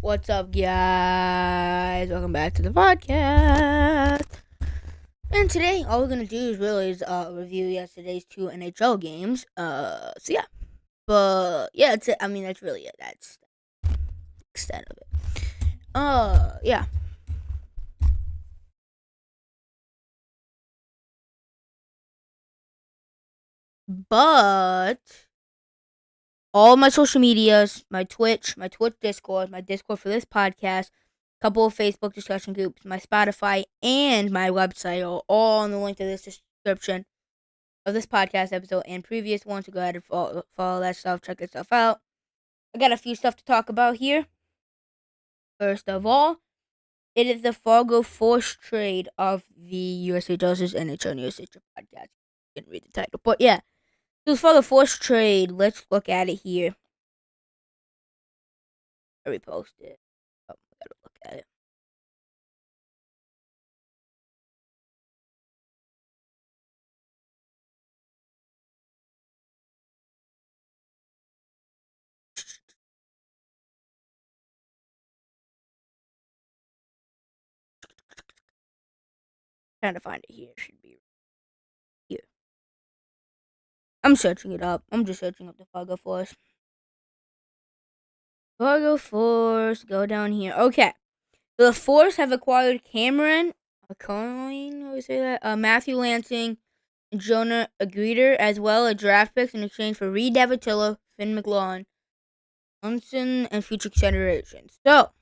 What's up, guys? Welcome back to the podcast. And today, all we're gonna do is review yesterday's 2 NHL games. That's really it. That's the extent of it. Yeah. But all my social medias, my Twitch Discord, my Discord for this podcast, couple of Facebook discussion groups, my Spotify, and my website are all in the link to this description of this podcast episode and previous ones. So go ahead and follow that stuff, check that stuff out. I got a few stuff to talk about here. First of all, it is the Fargo forced trade of the USHL NHL and USHL podcast. Didn't read the title, but yeah. So for the forced trade, let's look at it here. I reposted it. Oh, I gotta look at it. Trying to find it here. It should be here. I'm searching it up. I'm just searching up the Fargo Force. Fargo Force. Go down here. Okay. The Force have acquired Cameron Coyne, how do we say that? Matthew Lansing, and Jonah Agreeder, as well as draft picks in exchange for Reed Davitillo, Finn McLaughlin, Munson, and future considerations. So,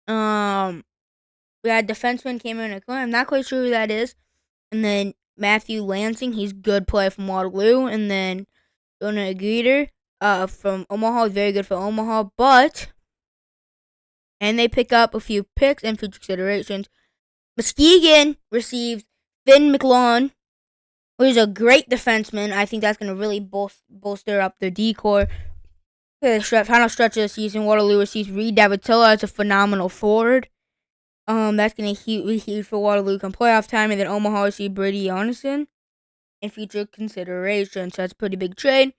we had defenseman Cameron Coyne. I'm not quite sure who that is. And then Matthew Lansing, he's a good player from Waterloo. And then Jonah Agreeder, from Omaha, very good for Omaha, and they pick up a few picks and future considerations. Muskegon receives Finn McLaughlin, who is a great defenseman. I think that's going to really bolster up their decor. The final stretch of the season, Waterloo receives Reed Davitillo as a phenomenal forward. That's going to be huge for Waterloo come playoff time. And then Omaha receives Brady Arneson and future considerations. So that's a pretty big trade.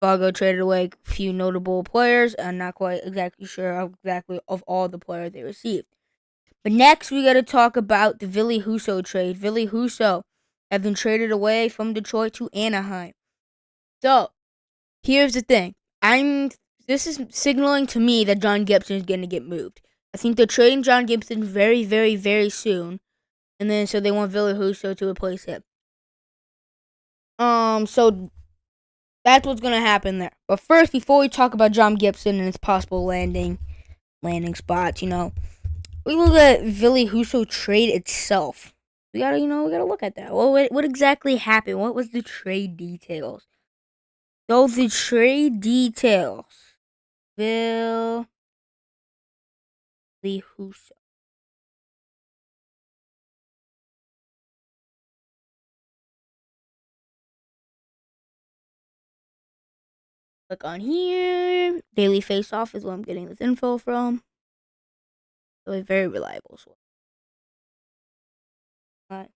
Fargo traded away a few notable players. I'm not quite exactly sure of all the players they received. But next, we got to talk about the Ville Husso trade. Ville Husso have been traded away from Detroit to Anaheim. So, here's the thing. This is signaling to me that John Gibson is going to get moved. I think they're trading John Gibson very, very, very soon. And then, so they want Ville Husso to replace him. So that's what's going to happen there. But first, before we talk about John Gibson and his possible landing spots, we look at Ville Husso trade itself. We gotta look at that. Well, what exactly happened? What was the trade details? So the trade details. Ville Husso. Click on here. Daily Face Off is where I'm getting this info from. So a very reliable source. Alright.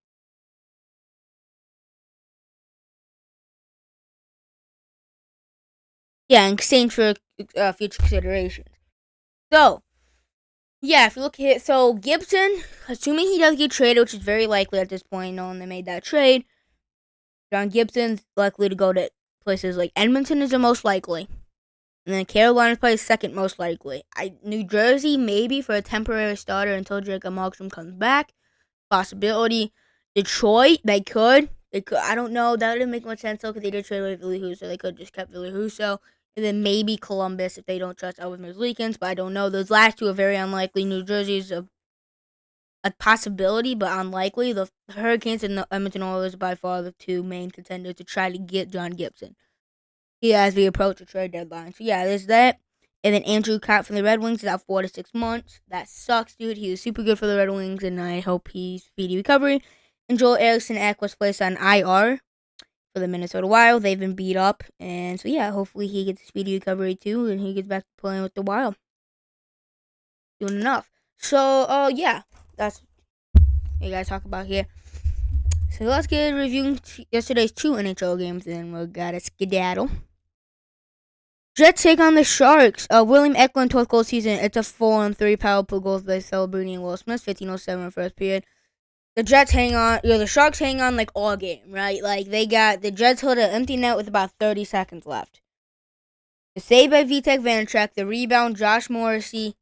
Yeah, in exchange for future considerations. So, yeah, if you look here, so Gibson, assuming he does get traded, which is very likely at this point, knowing they made that trade, John Gibson's likely to go to places like Edmonton is the most likely. And then Carolina plays second most likely. New Jersey, maybe for a temporary starter until Jacob Markstrom comes back. Possibility. Detroit, they could. I don't know. That wouldn't make much sense though, because they did trade away Ville Husso. They could have just kept Ville Husso. And then maybe Columbus if they don't trust Elvis Merzlikins. But I don't know. Those last two are very unlikely. New Jersey is a possibility, but unlikely. The Hurricanes and the Edmonton Oilers are by far the two main contenders to try to get John Gibson. As we approach the trade deadline. So yeah, there's that. And then Andrew Cott from the Red Wings is out 4 to 6 months. That sucks, dude. He was super good for the Red Wings, and I hope he's speedy recovery. And Joel Eriksson Ek was placed on IR for the Minnesota Wild. They've been beat up, and so yeah, hopefully he gets a speedy recovery too, and he gets back to playing with the Wild. Doing enough. So, yeah, that's what you guys talk about here. So let's get reviewing yesterday's 2 NHL games, and we gotta skedaddle. Jets take on the Sharks. William Eklund, 12th goal season. It's a 4-on-3 power play goals by celebrating Will Smith. 15:07 first period. The Jets hang on. The Sharks hang on like all game, right? Like they got the Jets hold an empty net with about 30 seconds left. The save by Vitek Vanacek. The rebound, Josh Morrissey.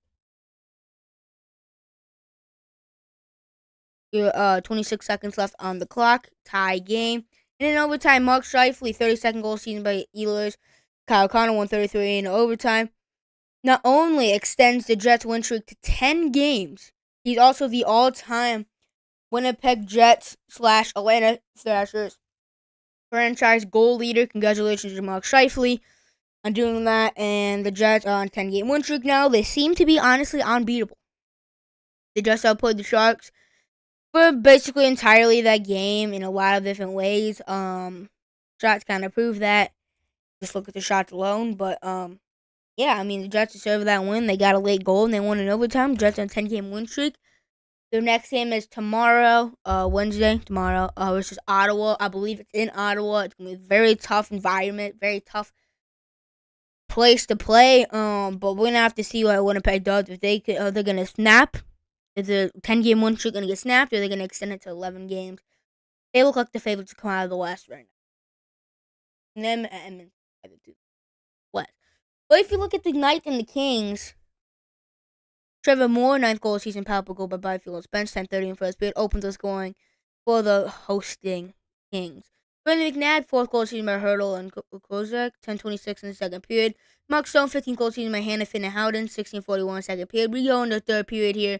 26 seconds left on the clock. Tie game. And in overtime, Mark Scheifele, 32nd goal season by Ehlers. Kyle Connor, 133 in overtime. Not only extends the Jets' win streak to 10 games, he's also the all-time Winnipeg Jets / Atlanta Thrashers franchise goal leader. Congratulations to Mark Scheifele on doing that. And the Jets are on 10-game win streak now. They seem to be honestly unbeatable. They just outplayed the Sharks for basically entirely that game in a lot of different ways. Shots kind of prove that. Just look at the shots alone. But yeah, I mean, the Jets deserve that win. They got a late goal and they won in overtime. Jets on 10-game win streak. Their next game is tomorrow, Wednesday, versus Ottawa. I believe it's in Ottawa. It's going to be a very tough environment, very tough place to play. But we're going to have to see what Winnipeg does. If they're going to snap. Is the 10-game win streak going to get snapped, or are they going to extend it to 11 games? They look like the favorites to come out of the West right now. And them and West. But if you look at the Knights and the Kings, Trevor Moore, 9th goal season power play goal by Byfield's bench, 10:30 in first period, opens the scoring for the hosting Kings. Brendan McNabb, 4th goal season by Hurdle and Kozak, 10:26 in the second period. Mark Stone, 15th goal season by Hannafin and Howden, 16:41 second period. We go in the third period here.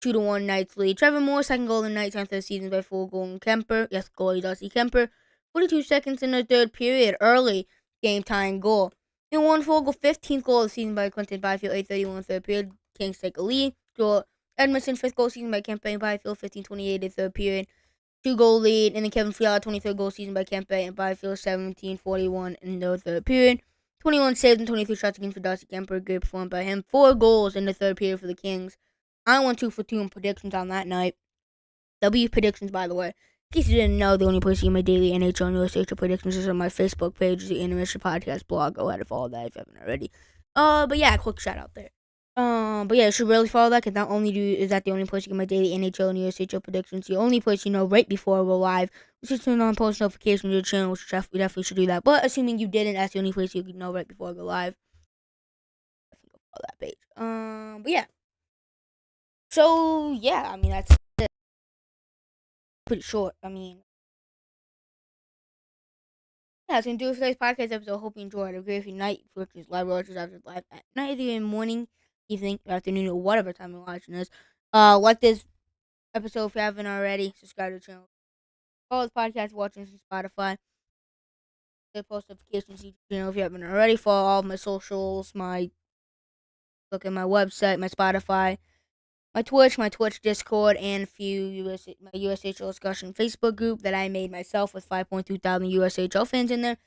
2-1 Knights lead. Trevor Moore, 2nd goal of the Knights, 10th of the season by full goal and Kemper. Yes, goalie Darcy Kemper. 42 seconds in the third period. Early game tying goal. In one full goal, 15th goal of the season by Quinton Byfield, 8:31 third period. Kings take a lead. Joel Edmondson, 5th goal season by Kempe and Byfield, 15:28 in third period. 2-goal lead. And then Kevin Fiala, 23rd goal season by Kempe and Byfield, 17:41 in the third period. 21 saves and 23 shots against for Darcy Kemper. Great performance by him. 4 goals in the third period for the Kings. I went 2 for 2 in predictions on that night. W predictions, by the way. In case you didn't know, the only place you get my daily NHL and USHL predictions is on my Facebook page, the Intermission Podcast blog. Go ahead and follow that if you haven't already. But yeah, quick shout out there. But yeah, you should really follow that, because not only is that the only place you get my daily NHL and USHL predictions, the only place you know right before I go live, which is turn on post notifications to the channel, which we definitely should do that. But assuming you didn't, that's the only place you can know right before I go live. Definitely follow that page. But yeah. So, yeah, I mean, that's it. Pretty short. I mean, yeah, that's going to do it for today's podcast episode. Hope you enjoyed. Have a great night, which is live, or after live at night, either morning, evening, afternoon, or whatever time you're watching this. Like this episode if you haven't already. Subscribe to the channel. Follow the podcast, watching on Spotify. Post notifications to the channel if you haven't already. Follow all of my socials, look at my website, my Spotify, my Twitch Discord, and a few my USHL discussion Facebook group that I made myself with 5.2 thousand USHL fans in there,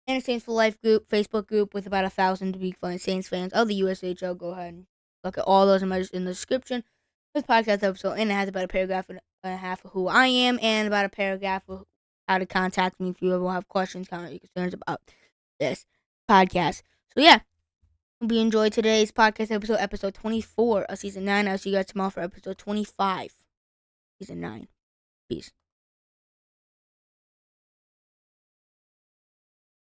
and a Saints for Life group, Facebook group with about 1,000 to be fun Saints fans of the USHL. Go ahead and look at all those in the description. This podcast episode, and it has about a paragraph and a half of who I am, and about a paragraph of how to contact me if you ever have questions, comments, or concerns about this podcast. So yeah. Hope you enjoyed today's podcast episode 24 of season 9. I'll see you guys tomorrow for episode 25, season 9. Peace.